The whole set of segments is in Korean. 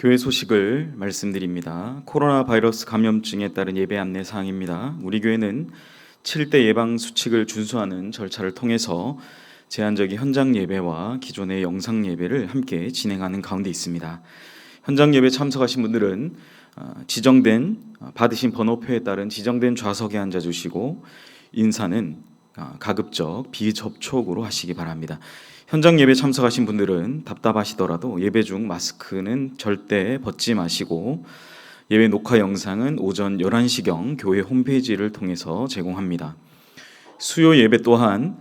교회 소식을 말씀드립니다. 코로나 바이러스 감염증에 따른 예배 안내 사항입니다. 우리 교회는 7대 예방 수칙을 준수하는 절차를 통해서 제한적인 현장 예배와 기존의 영상 예배를 함께 진행하는 가운데 있습니다. 현장 예배 참석하신 분들은 지정된 받으신 번호표에 따른 지정된 좌석에 앉아 주시고 인사는 가급적 비접촉으로 하시기 바랍니다. 현장 예배 참석하신 분들은 답답하시더라도 예배 중 마스크는 절대 벗지 마시고 예배 녹화 영상은 오전 11시경 교회 홈페이지를 통해서 제공합니다. 수요 예배 또한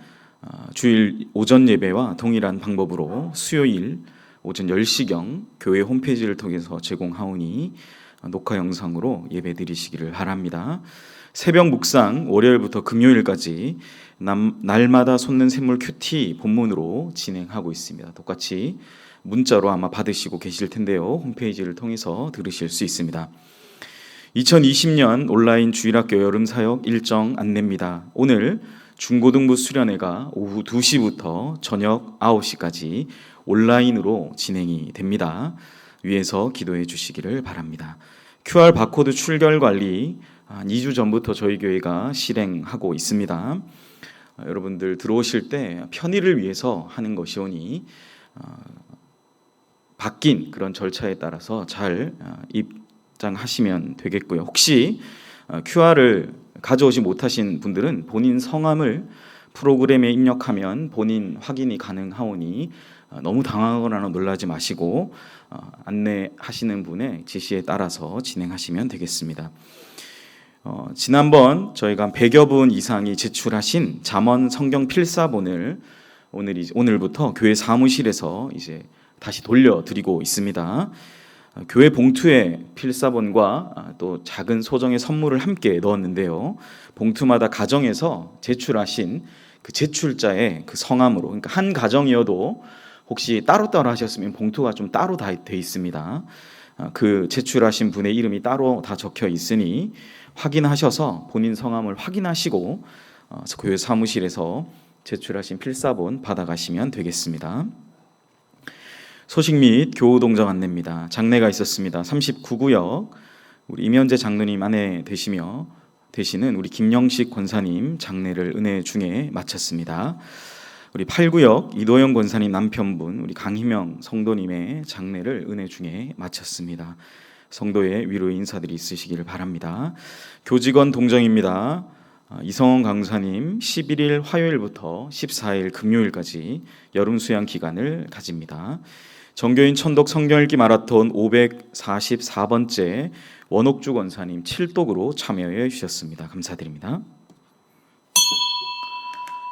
주일 오전 예배와 동일한 방법으로 수요일 오전 10시경 교회 홈페이지를 통해서 제공하오니 녹화 영상으로 예배 드리시기를 바랍니다. 새벽 묵상 월요일부터 금요일까지 날마다 솟는 샘물 큐티 본문으로 진행하고 있습니다. 똑같이 문자로 아마 받으시고 계실 텐데요. 홈페이지를 통해서 들으실 수 있습니다. 2020년 온라인 주일학교 여름사역 일정 안내입니다. 오늘 중고등부 수련회가 오후 2시부터 저녁 9시까지 온라인으로 진행이 됩니다. 위에서 기도해 주시기를 바랍니다. QR 바코드 출결 관리 2주 전부터 저희 교회가 실행하고 있습니다. 여러분들 들어오실 때 편의를 위해서 하는 것이오니 바뀐 그런 절차에 따라서 잘 입장하시면 되겠고요. 혹시 QR을 가져오지 못하신 분들은 본인 성함을 프로그램에 입력하면 본인 확인이 가능하오니 너무 당황하거나 놀라지 마시고 안내하시는 분의 지시에 따라서 진행하시면 되겠습니다. 지난번 저희가 한 100여 분 이상이 제출하신 잠언 성경 필사본을 오늘부터 교회 사무실에서 이제 다시 돌려드리고 있습니다. 교회 봉투에 필사본과 또 작은 소정의 선물을 함께 넣었는데요. 봉투마다 가정에서 제출하신 그 제출자의 그 성함으로, 그러니까 한 가정이어도 혹시 따로따로 하셨으면 봉투가 좀 따로 다 돼 있습니다. 그 제출하신 분의 이름이 따로 다 적혀 있으니 확인하셔서 본인 성함을 확인하시고 교회 사무실에서 제출하신 필사본 받아가시면 되겠습니다. 소식 및 교우 동정 안내입니다. 장례가 있었습니다. 39구역 우리 임현재 장로님 아내 되시는 우리 김영식 권사님 장례를 은혜 중에 마쳤습니다. 우리 8구역 이도영 권사님 남편분 우리 강희명 성도님의 장례를 은혜 중에 마쳤습니다. 성도의 위로의 인사들이 있으시기를 바랍니다. 교직원 동정입니다. 이성원 강사님 11일 화요일부터 14일 금요일까지 여름 수양 기간을 가집니다. 정교인 천독 성경 읽기 마라톤 544번째 원옥주 권사님 7독으로 참여해 주셨습니다. 감사드립니다.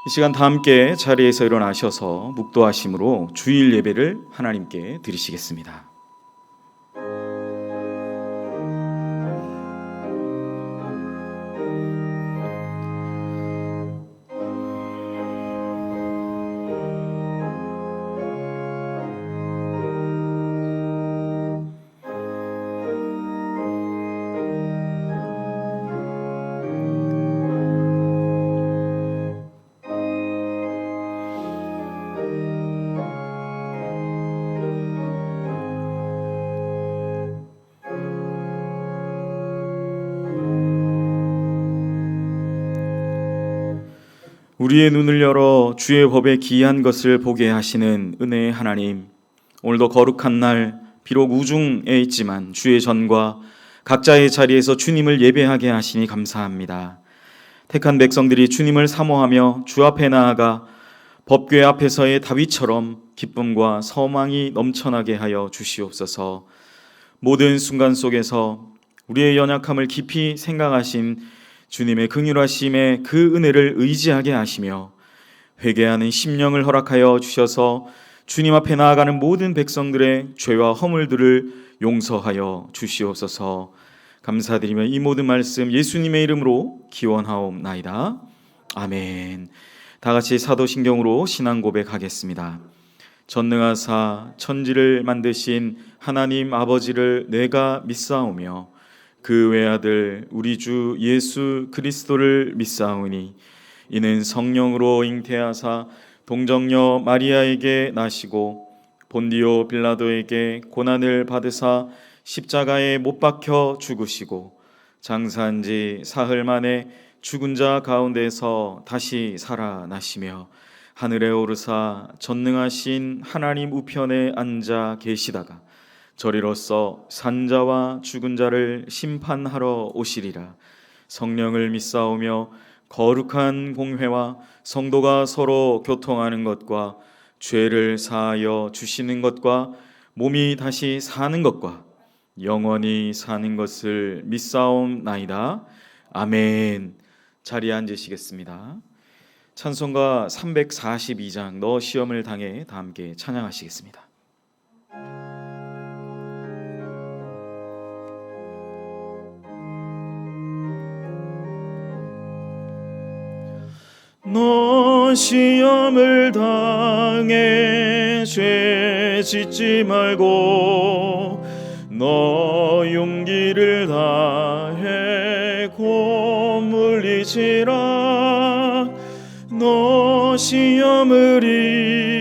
이 시간 다 함께 자리에서 일어나셔서 묵도하심으로 주일 예배를 하나님께 드리시겠습니다. 우리의 눈을 열어 주의 법에 기이한 것을 보게 하시는 은혜의 하나님, 오늘도 거룩한 날 비록 우중에 있지만 주의 전과 각자의 자리에서 주님을 예배하게 하시니 감사합니다. 택한 백성들이 주님을 사모하며 주 앞에 나아가 법궤 앞에서의 다윗처럼 기쁨과 소망이 넘쳐나게 하여 주시옵소서. 모든 순간 속에서 우리의 연약함을 깊이 생각하신 주님의 긍휼하심에 그 은혜를 의지하게 하시며 회개하는 심령을 허락하여 주셔서 주님 앞에 나아가는 모든 백성들의 죄와 허물들을 용서하여 주시옵소서. 감사드리며 이 모든 말씀 예수님의 이름으로 기원하옵나이다. 아멘. 다 같이 사도신경으로 신앙 고백하겠습니다. 전능하사 천지를 만드신 하나님 아버지를 내가 믿사오며 그 외아들 우리 주 예수 그리스도를 믿사오니 이는 성령으로 잉태하사 동정녀 마리아에게 나시고 본디오 빌라도에게 고난을 받으사 십자가에 못 박혀 죽으시고 장사한 지 사흘 만에 죽은 자 가운데서 다시 살아나시며 하늘에 오르사 전능하신 하나님 우편에 앉아 계시다가 저리로서 산자와 죽은 자를 심판하러 오시리라. 성령을 믿사오며 거룩한 공회와 성도가 서로 교통하는 것과 죄를 사하여 주시는 것과 몸이 다시 사는 것과 영원히 사는 것을 믿사옵나이다. 아멘. 자리에 앉으시겠습니다. 찬송가 342장 너 시험을 당해 다 함께 찬양하시겠습니다. 너 시험을 당해 죄 짓지 말고 너 용기를 다해 곧 물리치라. 너 시험을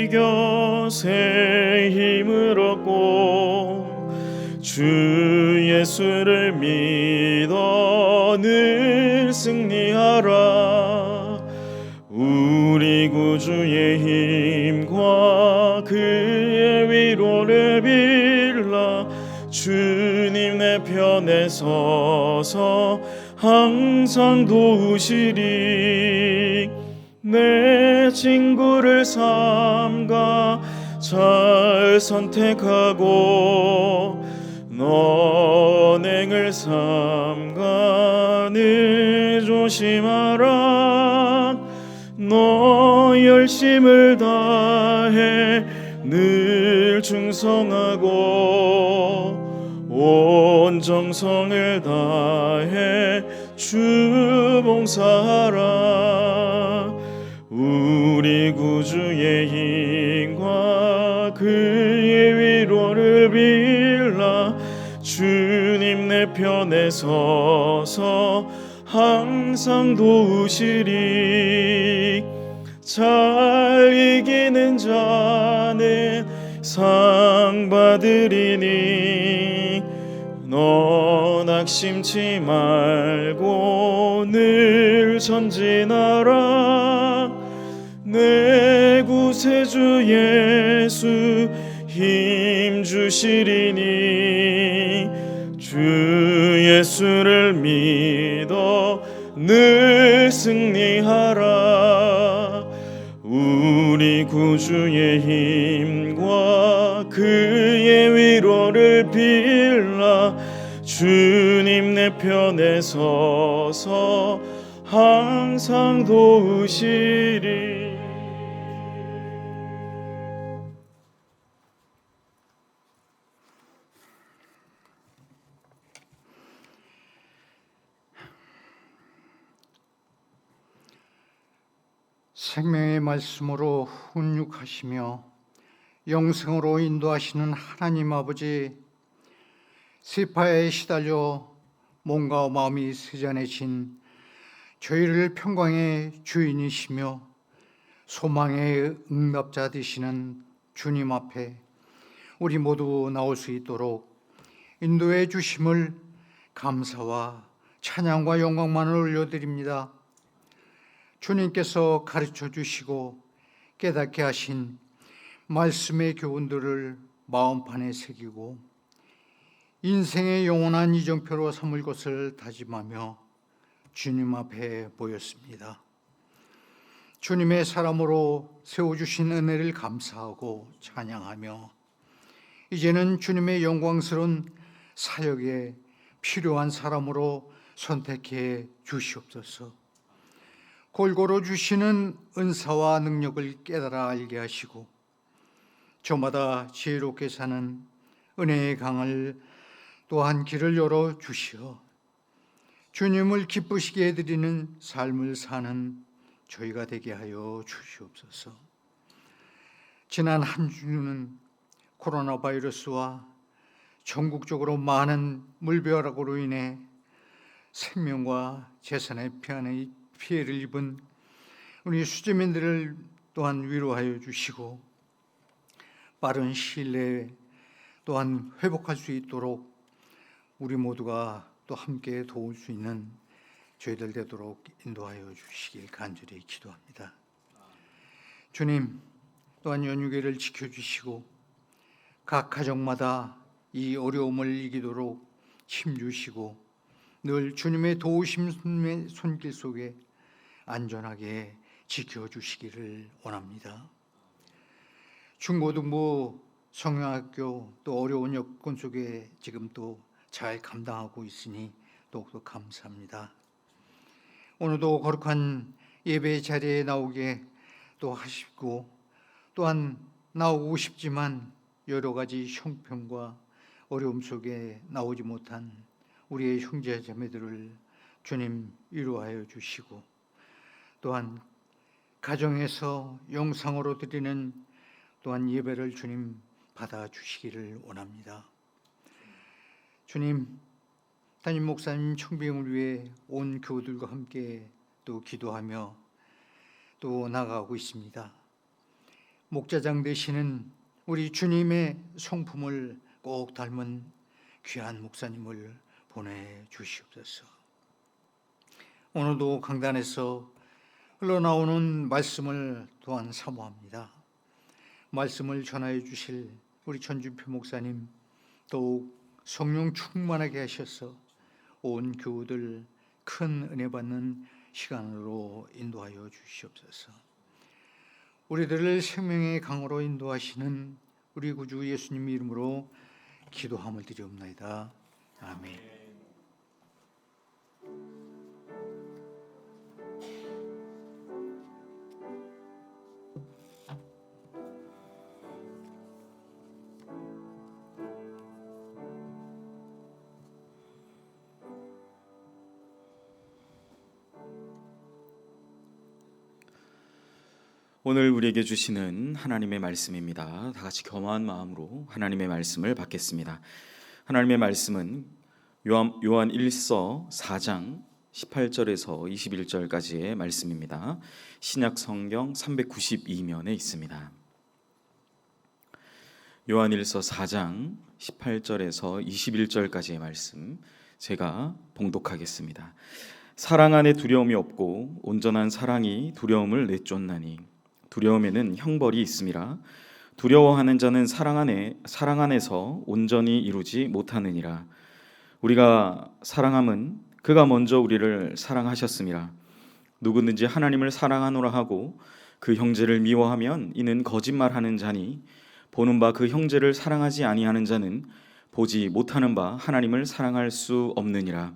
이겨 새 힘을 얻고 주 예수를 믿어 늘 승리하라. 우리 구주의 힘과 그의 위로를 빌라. 주님 내 편에 서서 항상 도우시리. 내 친구를 삼가 잘 선택하고 너 언행을 삼가 늘 조심하라. 너 열심을 다해 늘 충성하고 온 정성을 다해 주 봉사하라. 우리 구주의 힘과 그의 위로를 빌라. 주님 내 편에 서서 항상 도우시리. 잘 이기는 자는 상 받으리니 너 낙심치 말고 늘 전진하라. 내 구세주 예수 힘 주시리니 주 예수를 믿어 늘 승리하라. 우리 구주의 힘과 그의 위로를 빌라. 주님 내 편에 서서 항상 도우시리. 생명의 말씀으로 훈육하시며 영생으로 인도하시는 하나님 아버지, 세파에 시달려 몸과 마음이 세잔해진 저희를 평강의 주인이시며 소망의 응답자 되시는 주님 앞에 우리 모두 나올 수 있도록 인도해 주심을 감사와 찬양과 영광만을 올려드립니다. 주님께서 가르쳐 주시고 깨닫게 하신 말씀의 교훈들을 마음판에 새기고 인생의 영원한 이정표로 삼을 것을 다짐하며 주님 앞에 모였습니다. 주님의 사람으로 세워주신 은혜를 감사하고 찬양하며 이제는 주님의 영광스러운 사역에 필요한 사람으로 선택해 주시옵소서. 골고루 주시는 은사와 능력을 깨달아 알게 하시고 저마다 지혜롭게 사는 은혜의 강을 또한 길을 열어 주시어 주님을 기쁘시게 해드리는 삶을 사는 저희가 되게 하여 주시옵소서. 지난 한 주는 코로나 바이러스와 전국적으로 많은 물벼락으로 인해 생명과 재산의 피해를 입은 우리 수재민들을 또한 위로하여 주시고 빠른 시일 내에 또한 회복할 수 있도록 우리 모두가 또 함께 도울 수 있는 저희들 되도록 인도하여 주시길 간절히 기도합니다. 주님, 또한 연휴계를 지켜주시고 각 가정마다 이 어려움을 이기도록 힘주시고 늘 주님의 도우심의 손길 속에 안전하게 지켜주시기를 원합니다. 중고등부 성형학교 또 어려운 여건 속에 지금 또 잘 감당하고 있으니 더욱더 감사합니다. 오늘도 거룩한 예배 자리에 나오게 또 하시고 또한 나오고 싶지만 여러 가지 형편과 어려움 속에 나오지 못한 우리의 형제 자매들을 주님 위로하여 주시고 또한 가정에서 영상으로 드리는 또한 예배를 주님 받아 주시기를 원합니다. 주님, 담임 목사님 청빙을 위해 온 교우들과 함께 또 기도하며 또 나아가고 있습니다. 목자장 되시는 우리 주님의 성품을 꼭 닮은 귀한 목사님을 보내주시옵소서. 오늘도 강단에서 흘러나오는 말씀을 또한 사모합니다. 말씀을 전하여 주실 우리 전준표 목사님 더욱 성령 충만하게 하셔서 온 교우들 큰 은혜 받는 시간으로 인도하여 주시옵소서. 우리들을 생명의 강으로 인도하시는 우리 구주 예수님 이름으로 기도함을 드리옵나이다. 아멘. 오늘 우리에게 주시는 하나님의 말씀입니다. 다 같이 겸허한 마음으로 하나님의 말씀을 받겠습니다. 하나님의 말씀은 요한 1서 4장 18절에서 21절까지의 말씀입니다. 신약 성경 392면에 있습니다. 요한 1서 4장 18절에서 21절까지의 말씀 제가 봉독하겠습니다. 사랑 안에 두려움이 없고 온전한 사랑이 두려움을 내쫓나니 두려움에는 형벌이 있음이라. 두려워하는 자는 사랑 안에서 온전히 이루지 못하느니라. 우리가 사랑함은 그가 먼저 우리를 사랑하셨음이라. 누구든지 하나님을 사랑하노라 하고 그 형제를 미워하면 이는 거짓말하는 자니 보는 바 그 형제를 사랑하지 아니하는 자는 보지 못하는 바 하나님을 사랑할 수 없느니라.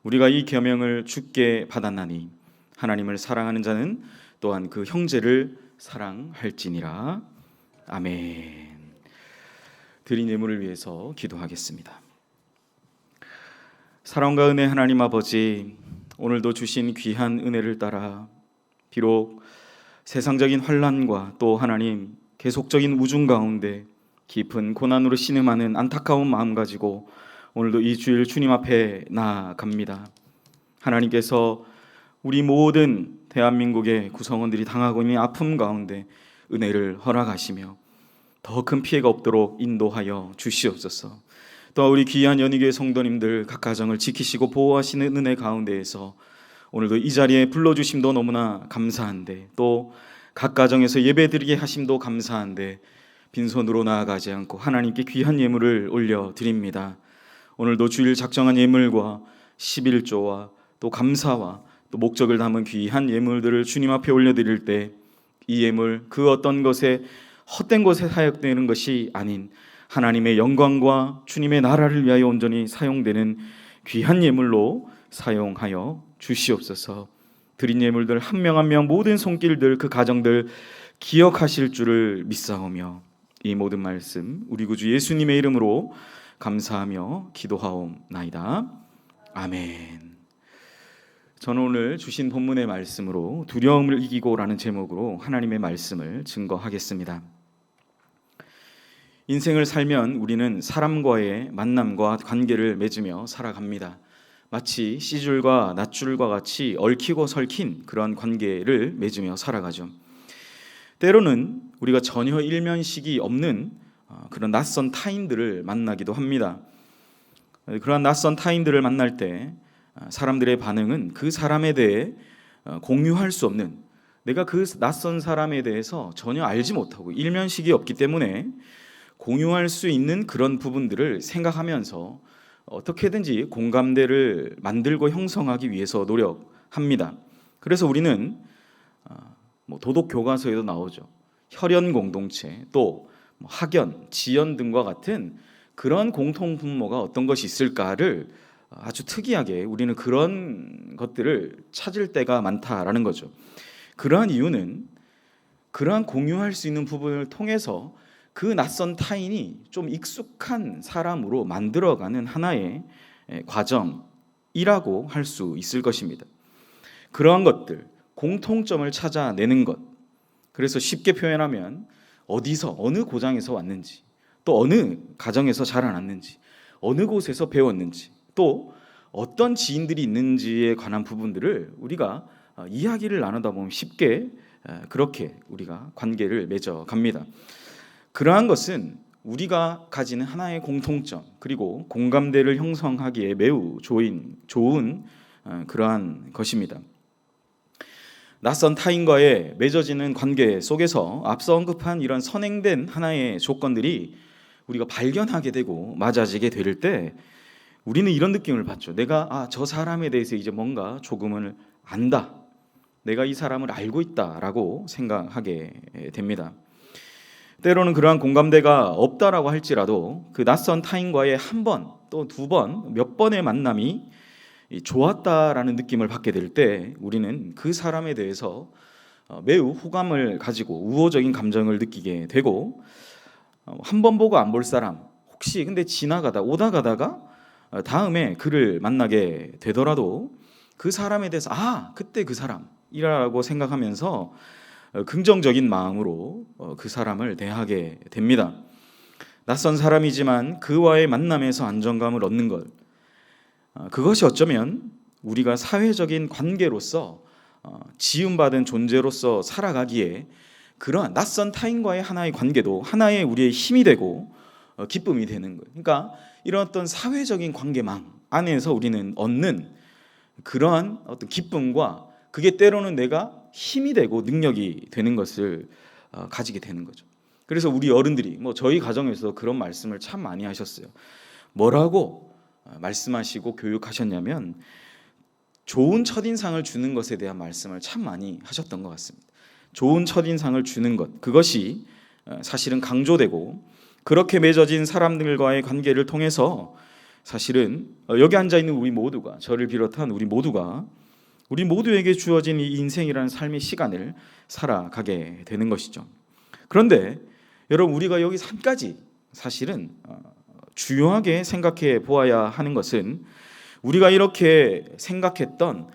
우리가 이 계명을 주께 받았나니 하나님을 사랑하는 자는 또한 그 형제를 사랑할지니라. 아멘. 드린 예물을 위해서 기도하겠습니다. 사랑과 은혜 하나님 아버지, 오늘도 주신 귀한 은혜를 따라 비록 세상적인 환난과 또 하나님 계속적인 우중 가운데 깊은 고난으로 신음하는 안타까운 마음 가지고 오늘도 이 주일 주님 앞에 나아갑니다. 하나님께서 우리 모든 대한민국의 구성원들이 당하고 있는 아픔 가운데 은혜를 허락하시며 더 큰 피해가 없도록 인도하여 주시옵소서. 또 우리 귀한 연희교회 성도님들 각 가정을 지키시고 보호하시는 은혜 가운데에서 오늘도 이 자리에 불러주심도 너무나 감사한데 또 각 가정에서 예배드리게 하심도 감사한데 빈손으로 나아가지 않고 하나님께 귀한 예물을 올려드립니다. 오늘도 주일 작정한 예물과 11조와 또 감사와 또 목적을 담은 귀한 예물들을 주님 앞에 올려드릴 때 이 예물 그 어떤 것에 헛된 것에 사용되는 것이 아닌 하나님의 영광과 주님의 나라를 위하여 온전히 사용되는 귀한 예물로 사용하여 주시옵소서. 드린 예물들 한 명 한 명 모든 손길들 그 가정들 기억하실 줄을 믿사오며 이 모든 말씀 우리 구주 예수님의 이름으로 감사하며 기도하옵나이다. 아멘. 저는 오늘 주신 본문의 말씀으로 두려움을 이기고라는 제목으로 하나님의 말씀을 증거하겠습니다. 인생을 살면 우리는 사람과의 만남과 관계를 맺으며 살아갑니다. 마치 씨줄과 낫줄과 같이 얽히고 설킨 그런 관계를 맺으며 살아가죠. 때로는 우리가 전혀 일면식이 없는 그런 낯선 타인들을 만나기도 합니다. 그러한 낯선 타인들을 만날 때 사람들의 반응은 그 사람에 대해 공유할 수 없는, 내가 그 낯선 사람에 대해서 전혀 알지 못하고 일면식이 없기 때문에 공유할 수 있는 그런 부분들을 생각하면서 어떻게든지 공감대를 만들고 형성하기 위해서 노력합니다. 그래서 우리는 도덕 교과서에도 나오죠. 혈연 공동체, 또 학연, 지연 등과 같은 그런 공통 분모가 어떤 것이 있을까를 아주 특이하게 우리는 그런 것들을 찾을 때가 많다라는 거죠. 그러한 이유는 그러한 공유할 수 있는 부분을 통해서 그 낯선 타인이 좀 익숙한 사람으로 만들어가는 하나의 과정이라고 할 수 있을 것입니다. 그러한 것들, 공통점을 찾아내는 것. 그래서 쉽게 표현하면 어디서, 어느 고장에서 왔는지, 또 어느 가정에서 자라났는지, 어느 곳에서 배웠는지, 또 어떤 지인들이 있는지에 관한 부분들을 우리가 이야기를 나누다 보면 쉽게 그렇게 우리가 관계를 맺어갑니다. 그러한 것은 우리가 가지는 하나의 공통점, 그리고 공감대를 형성하기에 매우 좋은 그러한 것입니다. 낯선 타인과의 맺어지는 관계 속에서 앞서 언급한 이런 선행된 하나의 조건들이 우리가 발견하게 되고 맞아지게 될 때 우리는 이런 느낌을 받죠. 내가 저 사람에 대해서 이제 뭔가 조금은 안다, 내가 이 사람을 알고 있다라고 생각하게 됩니다. 때로는 그러한 공감대가 없다라고 할지라도 그 낯선 타인과의 한 번, 또 두 번, 몇 번의 만남이 좋았다라는 느낌을 받게 될 때 우리는 그 사람에 대해서 매우 호감을 가지고 우호적인 감정을 느끼게 되고, 한 번 보고 안 볼 사람, 혹시 근데 지나가다 오다 가다가 다음에 그를 만나게 되더라도 그 사람에 대해서 그때 그 사람이라고 생각하면서 긍정적인 마음으로 그 사람을 대하게 됩니다. 낯선 사람이지만 그와의 만남에서 안정감을 얻는 것, 그것이 어쩌면 우리가 사회적인 관계로서 지음받은 존재로서 살아가기에 그러한 낯선 타인과의 하나의 관계도 하나의 우리의 힘이 되고 기쁨이 되는 거예요. 그러니까 이런 어떤 사회적인 관계망 안에서 우리는 얻는 그러한 어떤 기쁨과, 그게 때로는 내가 힘이 되고 능력이 되는 것을 가지게 되는 거죠. 그래서 우리 어른들이 저희 가정에서 그런 말씀을 참 많이 하셨어요. 뭐라고 말씀하시고 교육하셨냐면 좋은 첫인상을 주는 것에 대한 말씀을 참 많이 하셨던 것 같습니다. 좋은 첫인상을 주는 것, 그것이 사실은 강조되고, 그렇게 맺어진 사람들과의 관계를 통해서 사실은 여기 앉아있는 우리 모두가, 저를 비롯한 우리 모두에게 주어진 이 인생이라는 삶의 시간을 살아가게 되는 것이죠. 그런데 여러분, 우리가 여기서 한 가지 사실은 중요하게 생각해 보아야 하는 것은, 우리가 이렇게 생각했던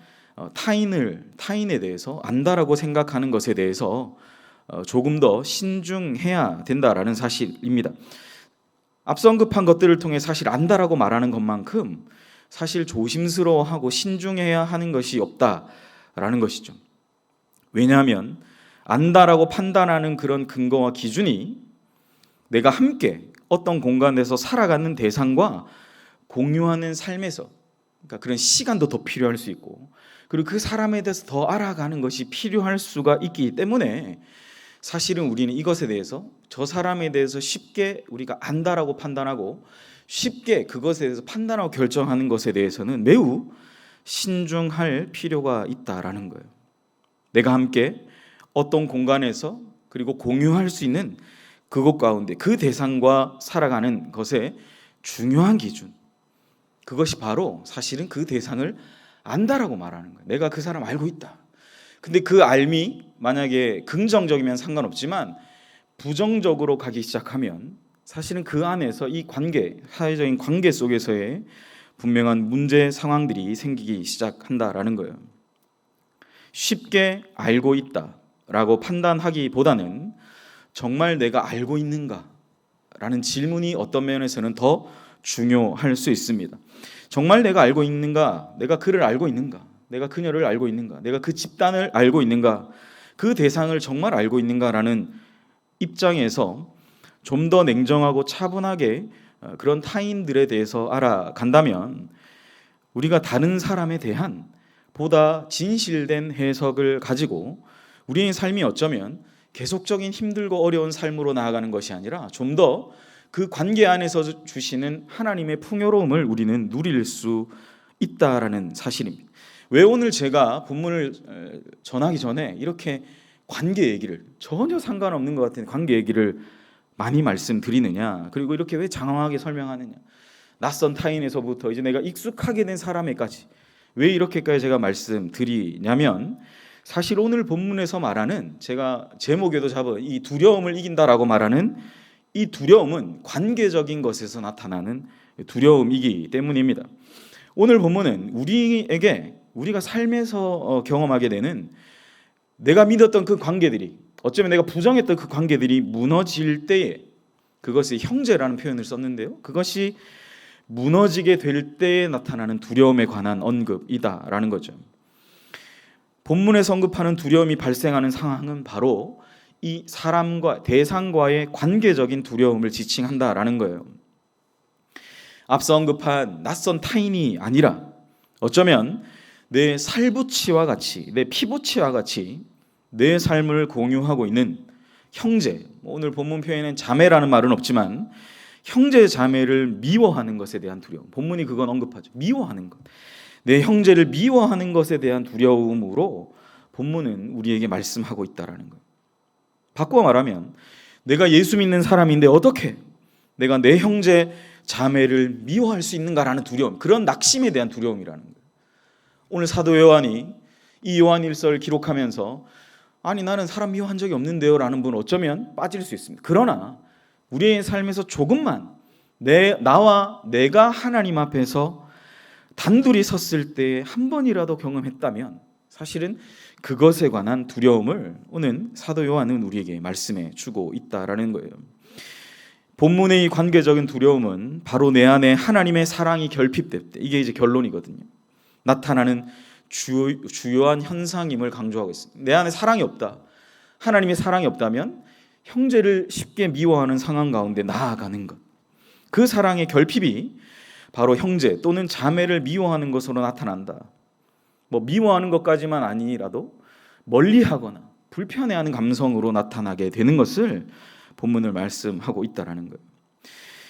타인에 대해서 안다라고 생각하는 것에 대해서 조금 더 신중해야 된다라는 사실입니다. 앞서 언급한 것들을 통해 사실 안다라고 말하는 것만큼 사실 조심스러워하고 신중해야 하는 것이 없다라는 것이죠. 왜냐하면 안다라고 판단하는 그런 근거와 기준이 내가 함께 어떤 공간에서 살아가는 대상과 공유하는 삶에서, 그러니까 그런 시간도 더 필요할 수 있고, 그리고 그 사람에 대해서 더 알아가는 것이 필요할 수가 있기 때문에 사실은 우리는 이것에 대해서, 저 사람에 대해서 쉽게 우리가 안다라고 판단하고 쉽게 그것에 대해서 판단하고 결정하는 것에 대해서는 매우 신중할 필요가 있다라는 거예요. 내가 함께 어떤 공간에서 그리고 공유할 수 있는 그것 가운데 그 대상과 살아가는 것의 중요한 기준, 그것이 바로 사실은 그 대상을 안다라고 말하는 거예요. 내가 그 사람 알고 있다. 근데 그 알미 만약에 긍정적이면 상관없지만 부정적으로 가기 시작하면 사실은 그 안에서 이 관계, 사회적인 관계 속에서의 분명한 문제 상황들이 생기기 시작한다라는 거예요. 쉽게 알고 있다라고 판단하기보다는 정말 내가 알고 있는가라는 질문이 어떤 면에서는 더 중요할 수 있습니다. 정말 내가 알고 있는가? 내가 그를 알고 있는가? 내가 그녀를 알고 있는가? 내가 그 집단을 알고 있는가? 그 대상을 정말 알고 있는가라는 입장에서 좀 더 냉정하고 차분하게 그런 타인들에 대해서 알아간다면 우리가 다른 사람에 대한 보다 진실된 해석을 가지고 우리의 삶이 어쩌면 계속적인 힘들고 어려운 삶으로 나아가는 것이 아니라 좀 더 그 관계 안에서 주시는 하나님의 풍요로움을 우리는 누릴 수 있다라는 사실입니다. 왜 오늘 제가 본문을 전하기 전에 이렇게 관계 얘기를, 전혀 상관없는 것 같은 관계 얘기를 많이 말씀드리느냐, 그리고 이렇게 왜 장황하게 설명하느냐, 낯선 타인에서부터 이제 내가 익숙하게 된 사람에까지 왜 이렇게까지 제가 말씀드리냐면, 사실 오늘 본문에서 말하는, 제가 제목에도 잡은 이 두려움을 이긴다라고 말하는 이 두려움은 관계적인 것에서 나타나는 두려움이기 때문입니다. 오늘 본문은 우리에게, 우리가 삶에서 경험하게 되는 내가 믿었던 그 관계들이, 어쩌면 내가 부정했던 그 관계들이 무너질 때에, 그것이 형제라는 표현을 썼는데요, 그것이 무너지게 될 때에 나타나는 두려움에 관한 언급이다라는 거죠. 본문에서 언급하는 두려움이 발생하는 상황은 바로 이 사람과 대상과의 관계적인 두려움을 지칭한다라는 거예요. 앞서 언급한 낯선 타인이 아니라 어쩌면 내 살부치와 같이, 내 피부치와 같이 내 삶을 공유하고 있는 형제, 오늘 본문 표현에는 자매라는 말은 없지만 형제 자매를 미워하는 것에 대한 두려움, 본문이 그건 언급하죠. 미워하는 것, 내 형제를 미워하는 것에 대한 두려움으로 본문은 우리에게 말씀하고 있다라는 거예요. 바꾸어 말하면 내가 예수 믿는 사람인데 어떻게 내가 내 형제 자매를 미워할 수 있는가라는 두려움, 그런 낙심에 대한 두려움이라는 거예요. 오늘 사도 요한이 이 요한 1서를 기록하면서 아니 나는 사람 미워한 적이 없는데요 라는 분은 어쩌면 빠질 수 있습니다. 그러나 우리의 삶에서 조금만 나와 내가 하나님 앞에서 단둘이 섰을 때 한 번이라도 경험했다면 사실은 그것에 관한 두려움을 오늘 사도 요한은 우리에게 말씀해 주고 있다라는 거예요. 본문의 이 관계적인 두려움은 바로 내 안에 하나님의 사랑이 결핍될 때, 이게 이제 결론이거든요, 나타나는 주요한 현상임을 강조하고 있습니다. 내 안에 사랑이 없다, 하나님의 사랑이 없다면 형제를 쉽게 미워하는 상황 가운데 나아가는 것, 그 사랑의 결핍이 바로 형제 또는 자매를 미워하는 것으로 나타난다. 미워하는 것까지만 아니라도 멀리하거나 불편해하는 감성으로 나타나게 되는 것을 본문을 말씀하고 있다라는 거예요.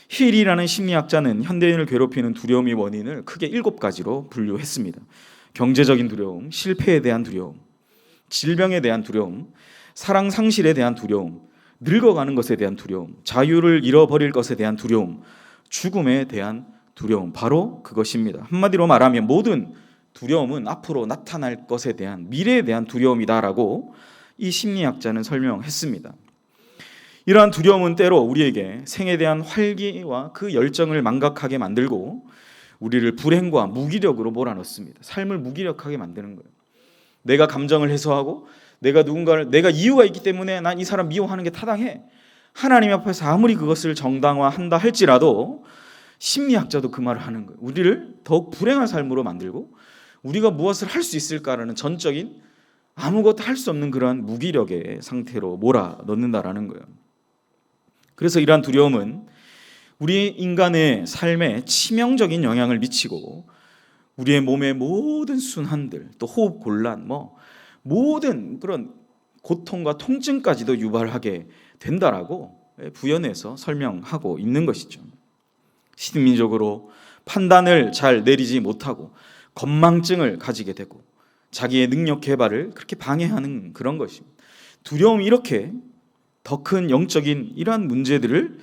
힐이라는 심리학자는 현대인을 괴롭히는 두려움의 원인을 크게 7가지로 분류했습니다. 경제적인 두려움, 실패에 대한 두려움, 질병에 대한 두려움, 사랑 상실에 대한 두려움, 늙어가는 것에 대한 두려움, 자유를 잃어버릴 것에 대한 두려움, 죽음에 대한 두려움, 바로 그것입니다. 한마디로 말하면 모든 두려움은 앞으로 나타날 것에 대한, 미래에 대한 두려움이다라고 이 심리학자는 설명했습니다. 이러한 두려움은 때로 우리에게 생에 대한 활기와 그 열정을 망각하게 만들고 우리를 불행과 무기력으로 몰아넣습니다. 삶을 무기력하게 만드는 거예요. 내가 감정을 해소하고 내가 이유가 있기 때문에 난 이 사람 미워하는 게 타당해, 하나님 앞에서 아무리 그것을 정당화한다 할지라도 심리학자도 그 말을 하는 거예요. 우리를 더욱 불행한 삶으로 만들고 우리가 무엇을 할 수 있을까라는 전적인 아무것도 할 수 없는 그러한 무기력의 상태로 몰아넣는다라는 거예요. 그래서 이러한 두려움은 우리 인간의 삶에 치명적인 영향을 미치고 우리의 몸의 모든 순환들, 또 호흡 곤란, 모든 그런 고통과 통증까지도 유발하게 된다라고 부연해서 설명하고 있는 것이죠. 심리적으로 판단을 잘 내리지 못하고 건망증을 가지게 되고 자기의 능력 개발을 그렇게 방해하는 그런 것입니다. 두려움이 이렇게 더 큰 영적인 이러한 문제들을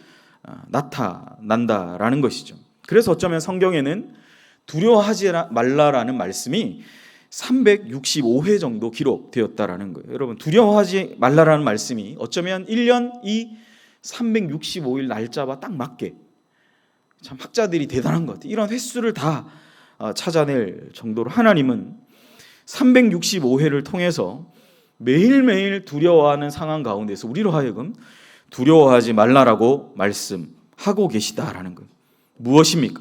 나타난다라는 것이죠. 그래서 어쩌면 성경에는 두려워하지 말라라는 말씀이 365회 정도 기록되었다라는 거예요. 여러분, 두려워하지 말라라는 말씀이 어쩌면 1년 이 365일 날짜와 딱 맞게, 참 학자들이 대단한 것 같아요. 이런 횟수를 다 찾아낼 정도로 하나님은 365회를 통해서 매일매일 두려워하는 상황 가운데서 우리로 하여금 두려워하지 말라라고 말씀하고 계시다라는 거예요. 무엇입니까?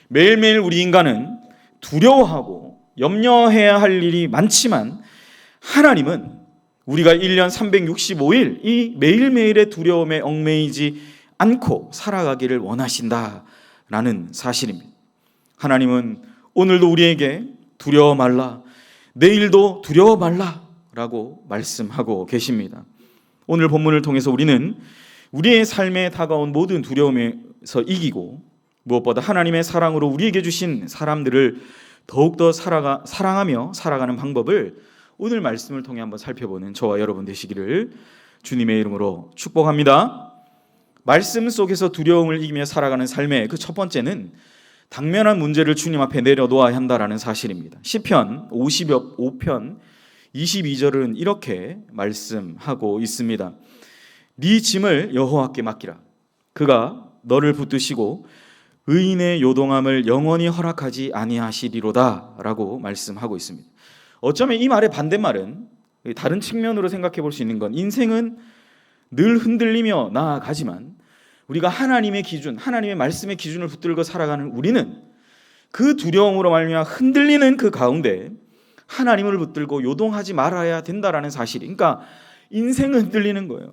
매일매일 우리 인간은 두려워하고 염려해야 할 일이 많지만 하나님은 우리가 1년 365일 이 매일매일의 두려움에 얽매이지 않고 살아가기를 원하신다라는 사실입니다. 하나님은 오늘도 우리에게 두려워 말라, 내일도 두려워 말라라고 말씀하고 계십니다. 오늘 본문을 통해서 우리는 우리의 삶에 다가온 모든 두려움에서 이기고 무엇보다 하나님의 사랑으로 우리에게 주신 사람들을 더욱더 사랑하며 살아가는 방법을 오늘 말씀을 통해 한번 살펴보는 저와 여러분 되시기를 주님의 이름으로 축복합니다. 말씀 속에서 두려움을 이기며 살아가는 삶의 그 첫 번째는 당면한 문제를 주님 앞에 내려놓아야 한다라는 사실입니다. 시편 55편 22절은 이렇게 말씀하고 있습니다. 네 짐을 여호와께 맡기라. 그가 너를 붙드시고 의인의 요동함을 영원히 허락하지 아니하시리로다 라고 말씀하고 있습니다. 어쩌면 이 말의 반대말은 다른 측면으로 생각해 볼 수 있는 건 인생은 늘 흔들리며 나아가지만 우리가 하나님의 기준, 하나님의 말씀의 기준을 붙들고 살아가는 우리는 그 두려움으로 말미암아 흔들리는 그 가운데 하나님을 붙들고 요동하지 말아야 된다라는 사실. 그러니까 인생은 흔들리는 거예요.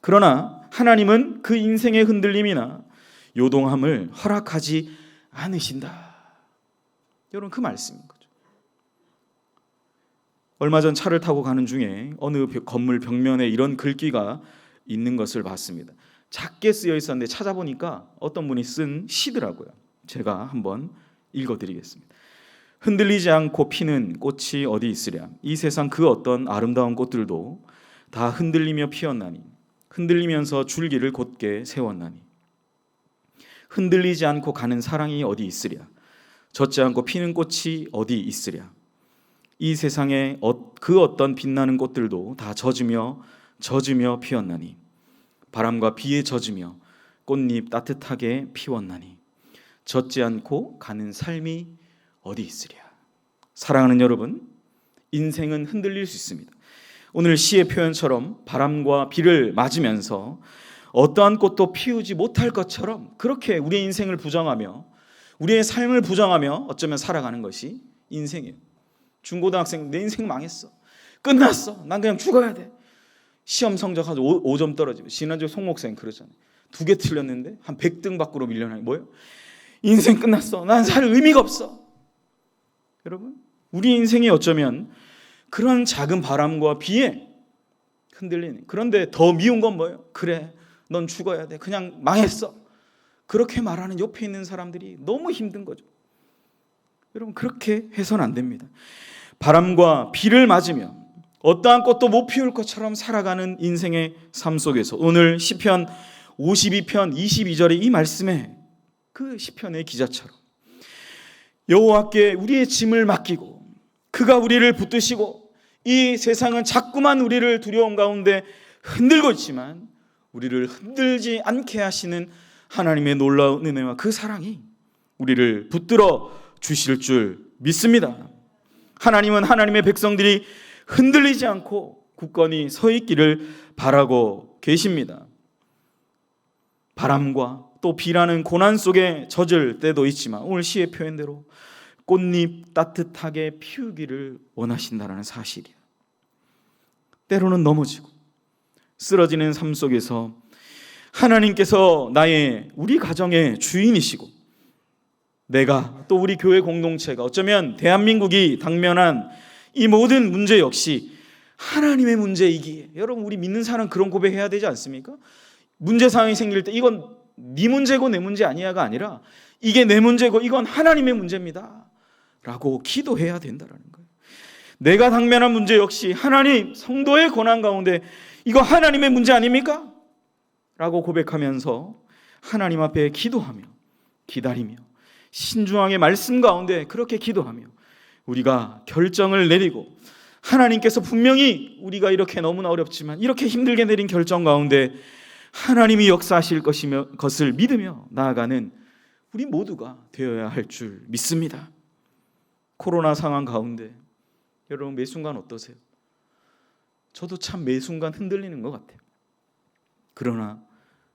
그러나 하나님은 그 인생의 흔들림이나 요동함을 허락하지 않으신다. 여러분 그 말씀인 거죠. 얼마 전 차를 타고 가는 중에 어느 건물 벽면에 이런 글귀가 있는 것을 봤습니다. 작게 쓰여 있었는데 찾아보니까 어떤 분이 쓴 시더라고요. 제가 한번 읽어드리겠습니다. 흔들리지 않고 피는 꽃이 어디 있으랴. 이 세상 그 어떤 아름다운 꽃들도 다 흔들리며 피었나니 흔들리면서 줄기를 곧게 세웠나니 흔들리지 않고 가는 사랑이 어디 있으랴. 젖지 않고 피는 꽃이 어디 있으랴. 이 세상에 그 어떤 빛나는 꽃들도 다 젖으며 피었나니 바람과 비에 젖으며 꽃잎 따뜻하게 피웠나니 젖지 않고 가는 삶이 어디 있으랴. 사랑하는 여러분, 인생은 흔들릴 수 있습니다. 오늘 시의 표현처럼 바람과 비를 맞으면서 어떠한 꽃도 피우지 못할 것처럼 그렇게 우리의 인생을 부정하며 우리의 삶을 부정하며 어쩌면 살아가는 것이 인생이에요. 중고등학생 내 인생 망했어. 끝났어. 난 그냥 죽어야 돼. 시험 성적 한 5점 떨어지고 지난주 송목생 그러잖아요. 2개 틀렸는데 한 100등 밖으로 밀려나는 뭐예요? 인생 끝났어. 난 살 의미가 없어. 여러분, 우리 인생이 어쩌면 그런 작은 바람과 비에 흔들리는. 그런데 더 미운 건 뭐예요? 그래, 넌 죽어야 돼. 그냥 망했어. 그렇게 말하는 옆에 있는 사람들이 너무 힘든 거죠. 여러분, 그렇게 해서는 안 됩니다. 바람과 비를 맞으며 어떠한 꽃도 못 피울 것처럼 살아가는 인생의 삶 속에서 오늘 시편 52편 22절의 이 말씀에 그 시편의 기자처럼 여호와께 우리의 짐을 맡기고 그가 우리를 붙드시고 이 세상은 자꾸만 우리를 두려움 가운데 흔들고 있지만 우리를 흔들지 않게 하시는 하나님의 놀라운 은혜와 그 사랑이 우리를 붙들어 주실 줄 믿습니다. 하나님은 하나님의 백성들이 흔들리지 않고 굳건히 서 있기를 바라고 계십니다. 바람과 또 비라는 고난 속에 젖을 때도 있지만 오늘 시의 표현대로 꽃잎 따뜻하게 피우기를 원하신다는 사실이에요. 때로는 넘어지고 쓰러지는 삶 속에서 하나님께서 우리 가정의 주인이시고 내가 또 우리 교회 공동체가 어쩌면 대한민국이 당면한 이 모든 문제 역시 하나님의 문제이기에 여러분 우리 믿는 사람 그런 고백해야 되지 않습니까? 문제 상황이 생길 때 이건 네 문제고 내 문제 아니야가 아니라 이게 내 문제고 이건 하나님의 문제입니다 라고 기도해야 된다는 거예요. 내가 당면한 문제 역시 하나님 성도의 고난 가운데 이거 하나님의 문제 아닙니까? 라고 고백하면서 하나님 앞에 기도하며 기다리며 신중하게 말씀 가운데 그렇게 기도하며 우리가 결정을 내리고 하나님께서 분명히 우리가 이렇게 너무나 어렵지만 이렇게 힘들게 내린 결정 가운데 하나님이 역사하실 것을 믿으며 나아가는 우리 모두가 되어야 할 줄 믿습니다. 코로나 상황 가운데 여러분 매 순간 어떠세요? 저도 참 매 순간 흔들리는 것 같아요. 그러나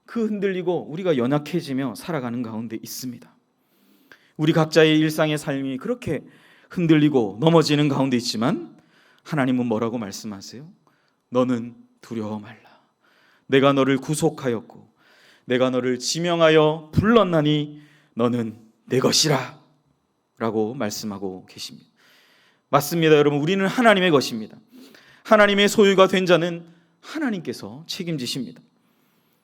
그 흔들리고 우리가 연약해지며 살아가는 가운데 있습니다. 우리 각자의 일상의 삶이 그렇게 흔들리고 넘어지는 가운데 있지만 하나님은 뭐라고 말씀하세요? 너는 두려워 말라. 내가 너를 구속하였고 내가 너를 지명하여 불렀나니 너는 내 것이라 라고 말씀하고 계십니다. 맞습니다, 여러분. 우리는 하나님의 것입니다. 하나님의 소유가 된 자는 하나님께서 책임지십니다.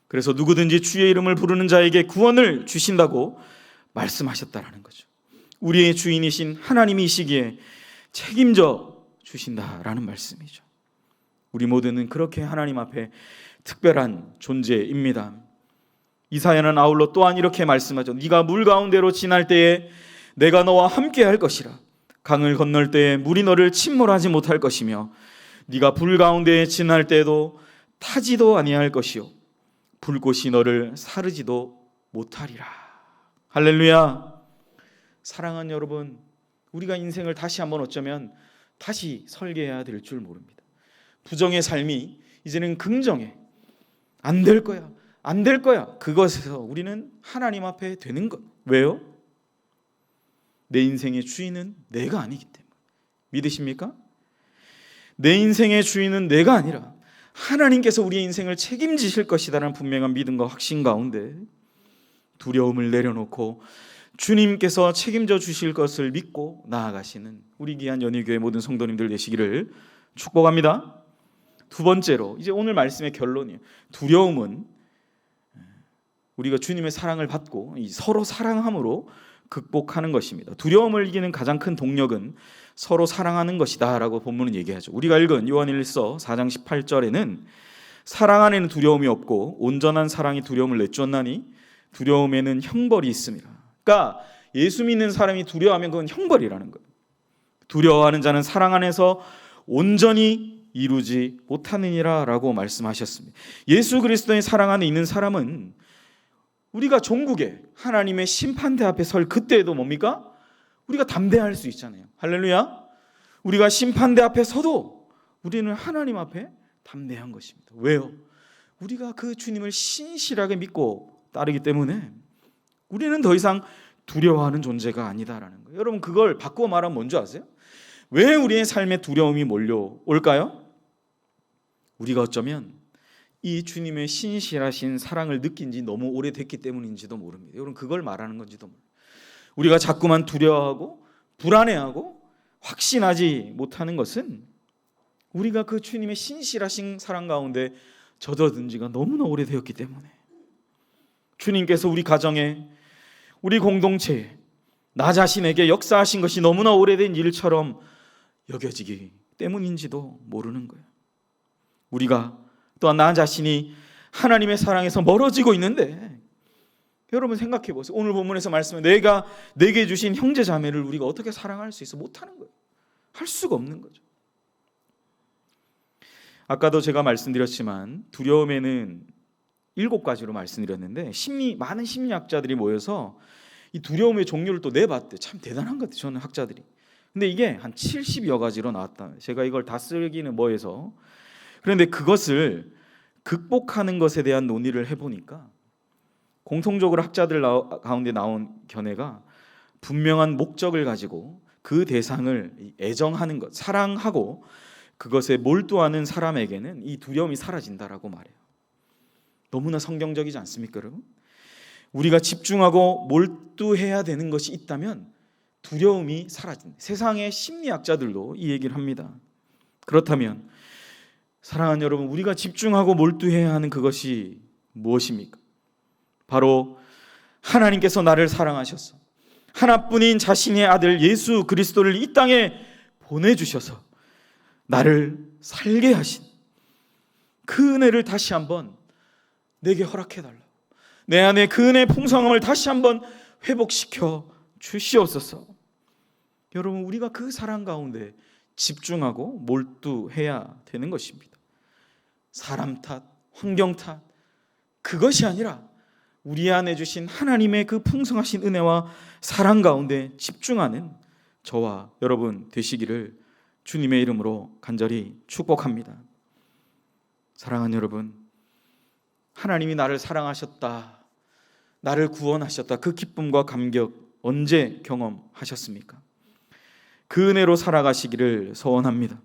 그래서 누구든지 주의 이름을 부르는 자에게 구원을 주신다고 말씀하셨다라는 거죠. 우리의 주인이신 하나님이시기에 책임져 주신다라는 말씀이죠. 우리 모두는 그렇게 하나님 앞에 특별한 존재입니다. 이사야는 아울러 또한 이렇게 말씀하죠. 네가 물 가운데로 지날 때에 내가 너와 함께 할 것이라. 강을 건널 때에 물이 너를 침몰하지 못할 것이며 네가 불 가운데에 지날 때에도 타지도 아니할 것이요 불꽃이 너를 사르지도 못하리라. 할렐루야. 사랑하는 여러분, 우리가 인생을 다시 한번 어쩌면 다시 설계해야 될 줄 모릅니다. 부정의 삶이 이제는 긍정의 안 될 거야, 안 될 거야. 그것에서 우리는 하나님 앞에 되는 것. 왜요? 내 인생의 주인은 내가 아니기 때문에. 믿으십니까? 내 인생의 주인은 내가 아니라 하나님께서 우리의 인생을 책임지실 것이다라는 분명한 믿음과 확신 가운데 두려움을 내려놓고 주님께서 책임져 주실 것을 믿고 나아가시는 우리 귀한 연희교회 모든 성도님들 되시기를 축복합니다. 두 번째로, 이제 오늘 말씀의 결론이에요. 두려움은 우리가 주님의 사랑을 받고 서로 사랑함으로 극복하는 것입니다. 두려움을 이기는 가장 큰 동력은 서로 사랑하는 것이다 라고 본문은 얘기하죠. 우리가 읽은 요한일서 4장 18절에는 사랑 안에는 두려움이 없고 온전한 사랑이 두려움을 내쫓나니 두려움에는 형벌이 있습니다. 그러니까 예수 믿는 사람이 두려워하면 그건 형벌이라는 거예요. 두려워하는 자는 사랑 안에서 온전히 이루지 못하느니라 라고 말씀하셨습니다. 예수 그리스도의 사랑 안에 있는 사람은 우리가 종국에 하나님의 심판대 앞에 설 그때에도 뭡니까? 우리가 담대할 수 있잖아요. 할렐루야. 우리가 심판대 앞에 서도 우리는 하나님 앞에 담대한 것입니다. 왜요? 우리가 그 주님을 신실하게 믿고 따르기 때문에 우리는 더 이상 두려워하는 존재가 아니다라는 거예요. 여러분, 그걸 바꾸어 말하면 뭔지 아세요? 왜 우리의 삶에 두려움이 몰려올까요? 우리가 어쩌면 이 주님의 신실하신 사랑을 느낀 지 너무 오래됐기 때문인지도 모릅니다. 여러분, 그걸 말하는 건지도 모릅니다. 우리가 자꾸만 두려워하고 불안해하고 확신하지 못하는 것은 우리가 그 주님의 신실하신 사랑 가운데 젖어든 지가 너무나 오래되었기 때문에, 주님께서 우리 가정에, 우리 공동체에, 나 자신에게 역사하신 것이 너무나 오래된 일처럼 여겨지기 때문인지도 모르는 거예요. 우리가 또한 나 자신이 하나님의 사랑에서 멀어지고 있는데, 여러분 생각해 보세요. 오늘 본문에서 말씀해 내가 내게 주신 형제 자매를 우리가 어떻게 사랑할 수 있어? 못하는 거예요. 할 수가 없는 거죠. 아까도 제가 말씀드렸지만 두려움에는 7가지로 말씀드렸는데 많은 심리학자들이 모여서 이 두려움의 종류를 또 내봤대. 참 대단한 것 같아요, 저는 학자들이. 근데 이게 한 70여 가지로 나왔다. 제가 이걸 다 쓰기는 뭐해서. 그런데 그것을 극복하는 것에 대한 논의를 해보니까 공통적으로 학자들 가운데 나온 견해가 분명한 목적을 가지고 그 대상을 애정하는 것, 사랑하고 그것에 몰두하는 사람에게는 이 두려움이 사라진다라고 말해요. 너무나 성경적이지 않습니까, 여러분? 우리가 집중하고 몰두해야 되는 것이 있다면 두려움이 사라진다. 세상의 심리학자들도 이 얘기를 합니다. 그렇다면 사랑하는 여러분, 우리가 집중하고 몰두해야 하는 그것이 무엇입니까? 바로 하나님께서 나를 사랑하셔서 하나뿐인 자신의 아들 예수 그리스도를 이 땅에 보내주셔서 나를 살게 하신 그 은혜를 다시 한번 내게 허락해달라고, 내 안에 그 은혜의 풍성함을 다시 한번 회복시켜 주시옵소서. 여러분, 우리가 그 사랑 가운데 집중하고 몰두해야 되는 것입니다. 사람 탓, 환경 탓, 그것이 아니라 우리 안에 주신 하나님의 그 풍성하신 은혜와 사랑 가운데 집중하는 저와 여러분 되시기를 주님의 이름으로 간절히 축복합니다. 사랑하는 여러분, 하나님이 나를 사랑하셨다, 나를 구원하셨다, 그 기쁨과 감격 언제 경험하셨습니까? 그 은혜로 살아가시기를 소원합니다.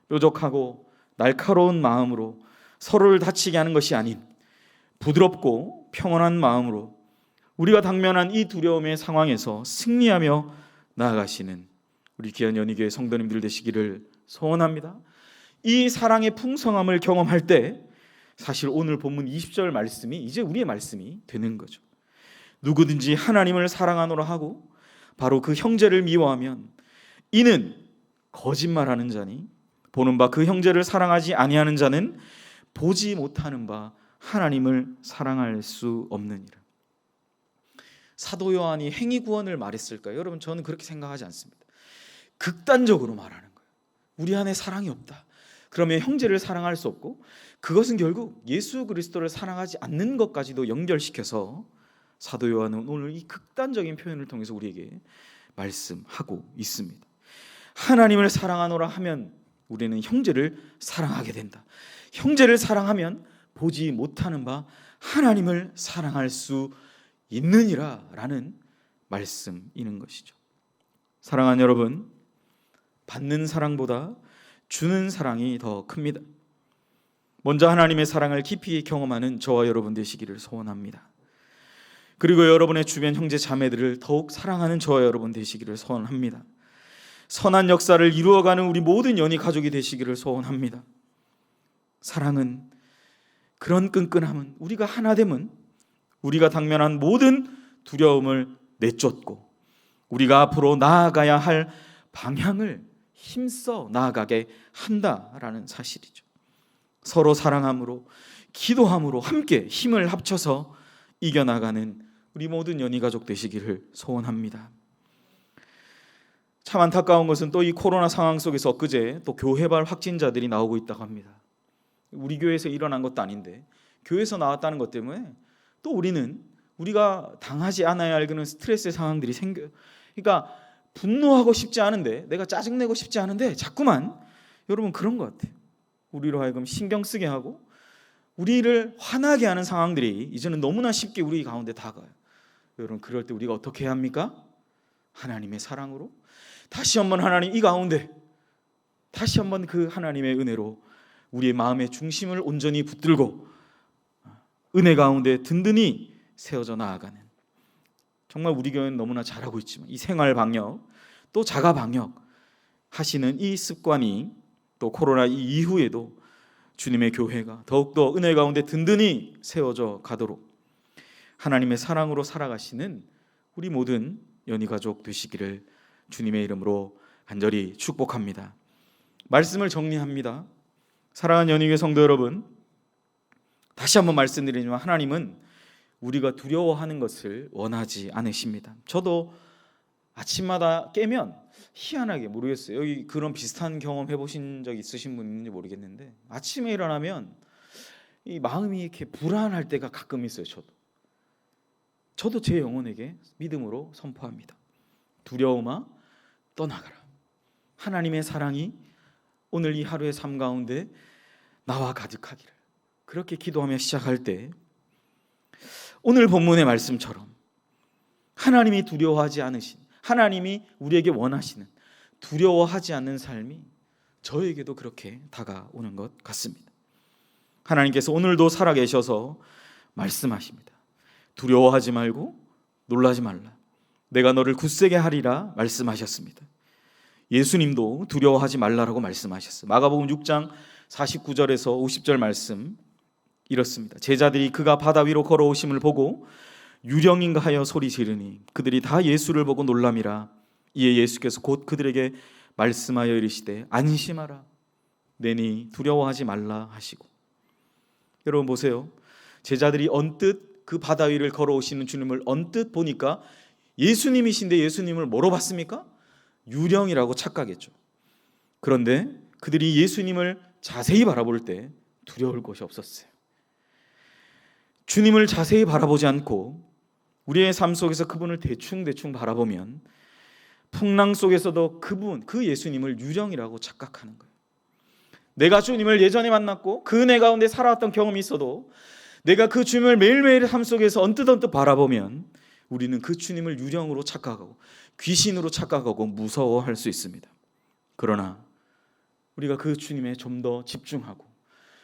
뾰족하고 날카로운 마음으로 서로를 다치게 하는 것이 아닌 부드럽고 평온한 마음으로 우리가 당면한 이 두려움의 상황에서 승리하며 나아가시는 우리 귀한 연희교회 성도님들 되시기를 소원합니다. 이 사랑의 풍성함을 경험할 때 사실 오늘 본문 20절 말씀이 이제 우리의 말씀이 되는 거죠. 누구든지 하나님을 사랑하노라 하고 바로 그 형제를 미워하면 이는 거짓말하는 자니 보는 바 그 형제를 사랑하지 아니하는 자는 보지 못하는 바 하나님을 사랑할 수 없느니라. 사도 요한이 행위 구원을 말했을까요? 여러분, 저는 그렇게 생각하지 않습니다. 극단적으로 말하는 거예요. 우리 안에 사랑이 없다. 그러면 형제를 사랑할 수 없고, 그것은 결국 예수 그리스도를 사랑하지 않는 것까지도 연결시켜서 사도 요한은 오늘 이 극단적인 표현을 통해서 우리에게 말씀하고 있습니다. 하나님을 사랑하노라 하면 우리는 형제를 사랑하게 된다. 형제를 사랑하면 보지 못하는 바 하나님을 사랑할 수 있느니라 라는 말씀이는 것이죠. 사랑하는 여러분, 받는 사랑보다 주는 사랑이 더 큽니다. 먼저 하나님의 사랑을 깊이 경험하는 저와 여러분 되시기를 소원합니다. 그리고 여러분의 주변 형제 자매들을 더욱 사랑하는 저와 여러분 되시기를 소원합니다. 선한 역사를 이루어가는 우리 모든 연희 가족이 되시기를 소원합니다. 사랑은, 그런 끈끈함은, 우리가 하나됨은 우리가 당면한 모든 두려움을 내쫓고 우리가 앞으로 나아가야 할 방향을 힘써 나아가게 한다라는 사실이죠. 서로 사랑함으로, 기도함으로 함께 힘을 합쳐서 이겨나가는 우리 모든 연희 가족 되시기를 소원합니다. 참 안타까운 것은 또 이 코로나 상황 속에서 엊그제 또 교회발 확진자들이 나오고 있다고 합니다. 우리 교회에서 일어난 것도 아닌데 교회에서 나왔다는 것 때문에 또 우리가 당하지 않아야 할 그런 스트레스의 상황들이 생겨요. 그러니까 분노하고 싶지 않은데, 내가 짜증내고 싶지 않은데 자꾸만 여러분 그런 것 같아요. 우리로 하여금 신경 쓰게 하고 우리를 화나게 하는 상황들이 이제는 너무나 쉽게 우리 가운데 다가와요. 여러분, 그럴 때 우리가 어떻게 해야 합니까? 하나님의 사랑으로 다시 한번 하나님 이 가운데 다시 한번 그 하나님의 은혜로 우리의 마음의 중심을 온전히 붙들고 은혜 가운데 든든히 세워져 나아가는, 정말 우리 교회는 너무나 잘하고 있지만 이 생활 방역 또 자가 방역 하시는 이 습관이 또 코로나 이후에도 주님의 교회가 더욱더 은혜 가운데 든든히 세워져 가도록 하나님의 사랑으로 살아가시는 우리 모든 연희 가족 되시기를 주님의 이름으로 간절히 축복합니다. 말씀을 정리합니다. 사랑하는 연희교회 성도 여러분, 다시 한번 말씀드리지만 하나님은 우리가 두려워하는 것을 원하지 않으십니다. 저도 아침마다 깨면 희한하게, 모르겠어요, 여기 그런 비슷한 경험 해보신 적 있으신 분 있는지 모르겠는데 아침에 일어나면 이 마음이 이렇게 불안할 때가 가끔 있어요. 저도 제 영혼에게 믿음으로 선포합니다. 두려움아 떠나가라. 하나님의 사랑이 오늘 이 하루의 삶 가운데 나와 가득하기를, 그렇게 기도하며 시작할 때 오늘 본문의 말씀처럼 하나님이 두려워하지 않으신, 하나님이 우리에게 원하시는 두려워하지 않는 삶이 저에게도 그렇게 다가오는 것 같습니다. 하나님께서 오늘도 살아계셔서 말씀하십니다. 두려워하지 말고 놀라지 말라. 내가 너를 굳세게 하리라 말씀하셨습니다. 예수님도 두려워하지 말라라고 말씀하셨어요. 마가복음 6장 49절에서 50절 말씀 이렇습니다. 제자들이 그가 바다 위로 걸어오심을 보고 유령인가 하여 소리 지르니 그들이 다 예수를 보고 놀람이라. 이에 예수께서 곧 그들에게 말씀하여 이르시되 안심하라. 내니 두려워하지 말라 하시고. 여러분 보세요. 제자들이 언뜻 그 바다 위를 걸어오시는 주님을 언뜻 보니까 예수님이신데 예수님을 뭐로 봤습니까? 유령이라고 착각했죠. 그런데 그들이 예수님을 자세히 바라볼 때 두려울 것이 없었어요. 주님을 자세히 바라보지 않고 우리의 삶 속에서 그분을 대충 바라보면 풍랑 속에서도 그 예수님을 유령이라고 착각하는 거예요. 내가 주님을 예전에 만났고 그 은혜 가운데 살아왔던 경험이 있어도 내가 그 주님을 매일매일 삶 속에서 언뜻 바라보면 우리는 그 주님을 유령으로 착각하고 귀신으로 착각하고 무서워할 수 있습니다. 그러나 우리가 그 주님에 좀 더 집중하고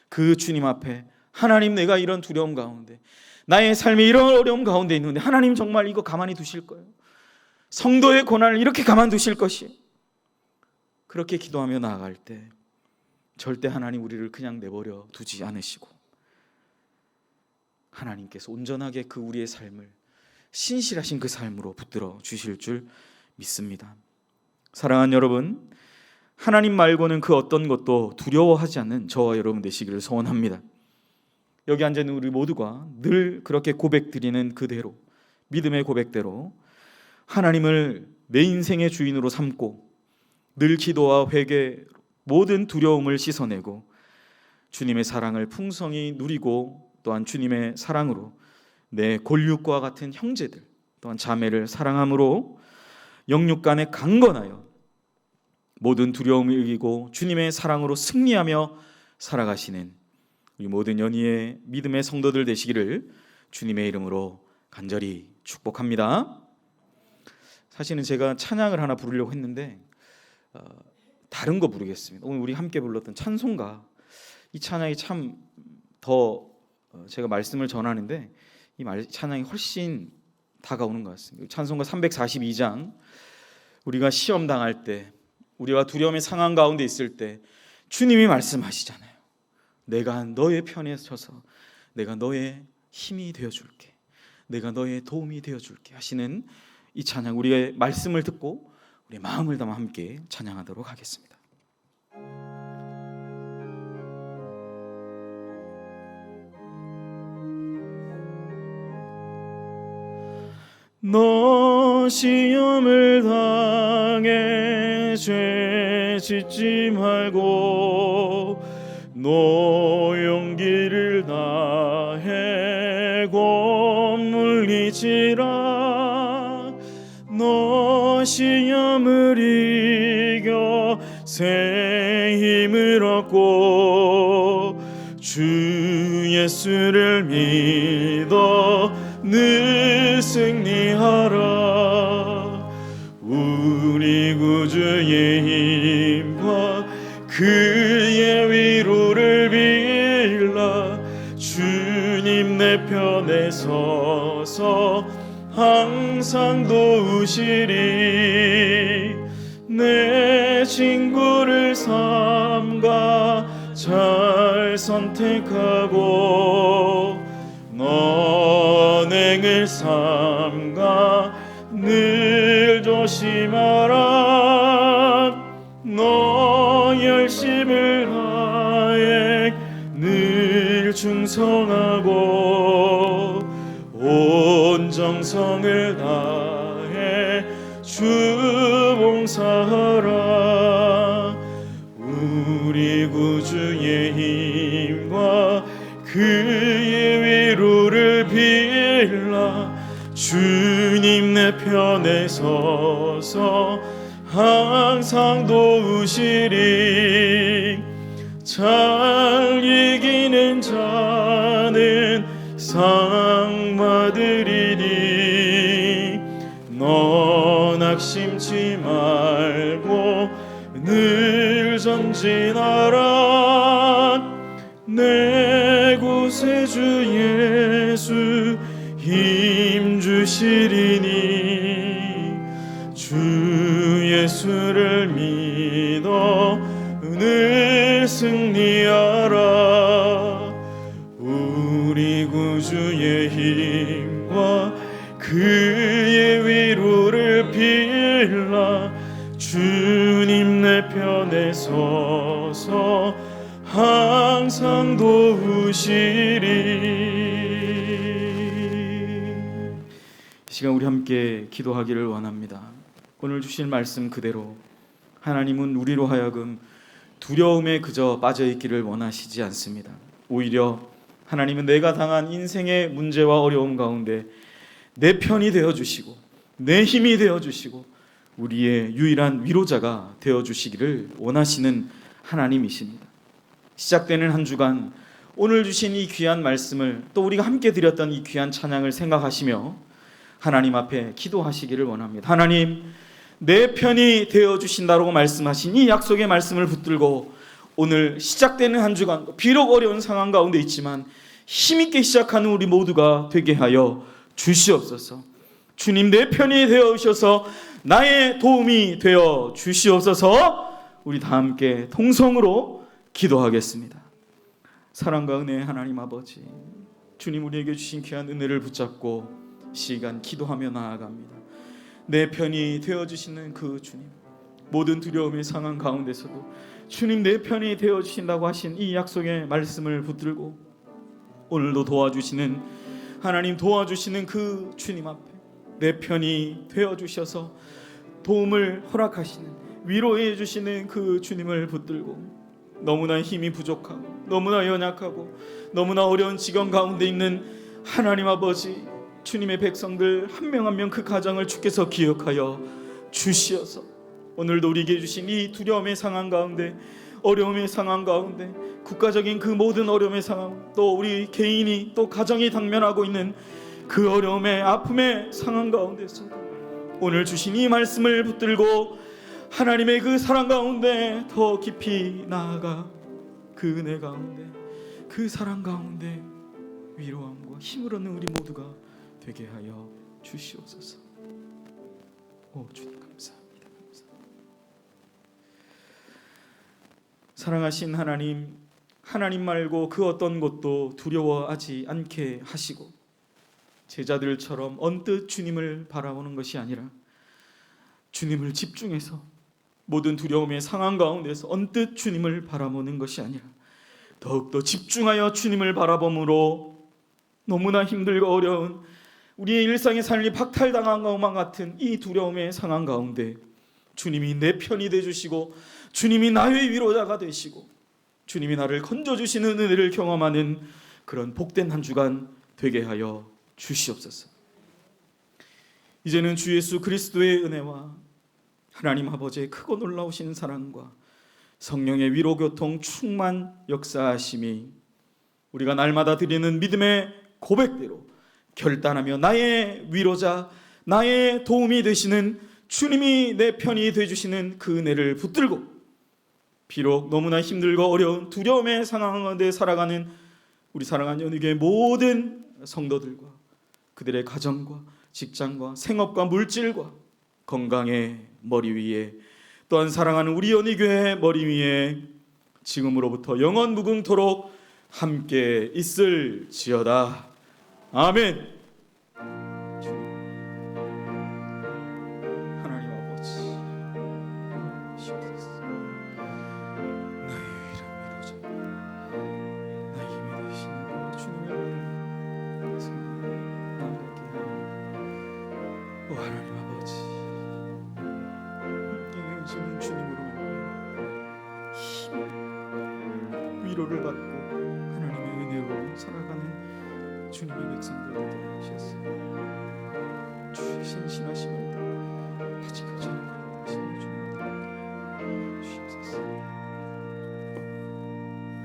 그 주님 앞에 하나님, 내가 이런 두려움 가운데, 나의 삶이 이런 어려움 가운데 있는데 하나님 정말 이거 가만히 두실 거예요? 성도의 고난을 이렇게 가만두실 것이에요? 그렇게 기도하며 나아갈 때 절대 하나님 우리를 그냥 내버려 두지 않으시고 하나님께서 온전하게 그 우리의 삶을 신실하신 그 삶으로 붙들어 주실 줄 믿습니다. 사랑하는 여러분, 하나님 말고는 그 어떤 것도 두려워하지 않는 저와 여러분 되시기를 소원합니다. 여기 앉아있는 우리 모두가 늘 그렇게 고백드리는 그대로, 믿음의 고백대로 하나님을 내 인생의 주인으로 삼고 늘 기도와 회개, 모든 두려움을 씻어내고 주님의 사랑을 풍성히 누리고 또한 주님의 사랑으로 내 골육과 같은 형제들 또한 자매를 사랑함으로 영육 간에 강건하여 모든 두려움을 이기고 주님의 사랑으로 승리하며 살아가시는 우리 모든 연희의 믿음의 성도들 되시기를 주님의 이름으로 간절히 축복합니다. 사실은 제가 찬양을 하나 부르려고 했는데 다른 거 부르겠습니다. 오늘 우리 함께 불렀던 찬송가, 이 찬양이 참 더 제가 말씀을 전하는데 이 찬양이 훨씬 다가오는 것 같습니다. 찬송가 342장, 우리가 시험 당할 때, 우리가 두려움의 상황 가운데 있을 때 주님이 말씀하시잖아요. 내가 너의 편에 서서 내가 너의 힘이 되어줄게, 내가 너의 도움이 되어줄게 하시는 이 찬양, 우리의 말씀을 듣고 우리 마음을 담아 함께 찬양하도록 하겠습니다. 너 시험을 당해 죄 짓지 말고 너 용기를 다해 곧 물리치라. 너 시험을 이겨 새 힘을 얻고 주 예수를 믿어 늘 승리하라. 우리 구주의 힘과 그의 위로를 빌라. 주님 내 편에 서서 항상 도우시리. 내 친구를 삼가 잘 선택하고 언행을 삼가 늘 조심하라. 너 열심을 다해 늘 충성하고 온 정성을 다해 주 봉사하라. 우리 구주의 힘과 그의 위로를 빌라. 주님 내 편에 서서 항상 도우시리. 잘 이기는 자는 상 받으리니. 너 낙심치 말고 늘 전진하라. 내 구세주 예수 힘 주시리니. 주 예수를 믿어 늘 승리하라. 우리 구주의 힘과 그의 위로를 빌라. 주님 내 편에 서서 항상 도우시리. 이 시간 우리 함께 기도하기를 원합니다. 오늘 주신 말씀 그대로 하나님은 우리로 하여금 두려움에 그저 빠져있기를 원하시지 않습니다. 오히려 하나님은 내가 당한 인생의 문제와 어려움 가운데 내 편이 되어주시고 내 힘이 되어주시고 우리의 유일한 위로자가 되어주시기를 원하시는 하나님이십니다. 시작되는 한 주간 오늘 주신 이 귀한 말씀을 또 우리가 함께 드렸던 이 귀한 찬양을 생각하시며 하나님 앞에 기도하시기를 원합니다. 하나님, 내 편이 되어주신다고 말씀하신 이 약속의 말씀을 붙들고 오늘 시작되는 한 주간도 비록 어려운 상황 가운데 있지만 힘있게 시작하는 우리 모두가 되게 하여 주시옵소서. 주님 내 편이 되어 오셔서 나의 도움이 되어 주시옵소서. 우리 다 함께 통성으로 기도하겠습니다. 사랑과 은혜의 하나님 아버지, 주님 우리에게 주신 귀한 은혜를 붙잡고 시간 기도하며 나아갑니다. 내 편이 되어주시는 그 주님, 모든 두려움의 상황 가운데서도 주님 내 편이 되어주신다고 하신 이 약속의 말씀을 붙들고 오늘도 도와주시는 하나님, 도와주시는 그 주님 앞에 내 편이 되어주셔서 도움을 허락하시는, 위로해 주시는 그 주님을 붙들고 너무나 힘이 부족하고 너무나 연약하고 너무나 어려운 지경 가운데 있는 하나님 아버지, 주님의 백성들 한 명 한 명 그 가정을 주께서 기억하여 주시어서 오늘도 우리에게 주신 이 두려움의 상황 가운데, 어려움의 상황 가운데, 국가적인 그 모든 어려움의 상황, 또 우리 개인이 또 가정이 당면하고 있는 그 어려움의 아픔의 상황 가운데서 오늘 주신 이 말씀을 붙들고 하나님의 그 사랑 가운데 더 깊이 나아가 그 은혜 가운데, 그 사랑 가운데 위로함과 힘을 얻는 우리 모두가 되게 하여 주시옵소서. 오 주님 감사합니다. 사랑하신 하나님, 하나님 말고 그 어떤 것도 두려워하지 않게 하시고 제자들처럼 언뜻 주님을 바라보는 것이 아니라 주님을 집중해서 모든 두려움의 상황 가운데서 언뜻 주님을 바라보는 것이 아니라 더욱더 집중하여 주님을 바라봄으로 너무나 힘들고 어려운 우리의 일상의 삶이 박탈당한 것만 같은 이 두려움의 상황 가운데 주님이 내 편이 되주시고 주님이 나의 위로자가 되시고 주님이 나를 건져주시는 은혜를 경험하는 그런 복된 한 주간 되게 하여 주시옵소서. 이제는 주 예수 그리스도의 은혜와 하나님 아버지의 크고 놀라우신 사랑과 성령의 위로 교통 충만 역사하심이 우리가 날마다 드리는 믿음의 고백대로 결단하며 나의 위로자, 나의 도움이 되시는 주님이 내 편이 되주시는 그 은혜를 붙들고 비록 너무나 힘들고 어려운 두려움의 상황 가운데 살아가는 우리 사랑하는 연희교회 모든 성도들과 그들의 가정과 직장과 생업과 물질과 건강의 머리 위에, 또한 사랑하는 우리 연희교회의 머리 위에 지금으로부터 영원 무궁토록 함께 있을지어다. 아멘. 하나님 아버지, 나의 유일한 위로자, 나의 힘이 되시는 주님의 나아가게 하여 오 하나님 아버지, 주는 주님으로 힘, 위로를 받고 하나님의 은혜로 살아가는 주님의 백성들 되게 하셨습니다. 주의 신실하심을 아직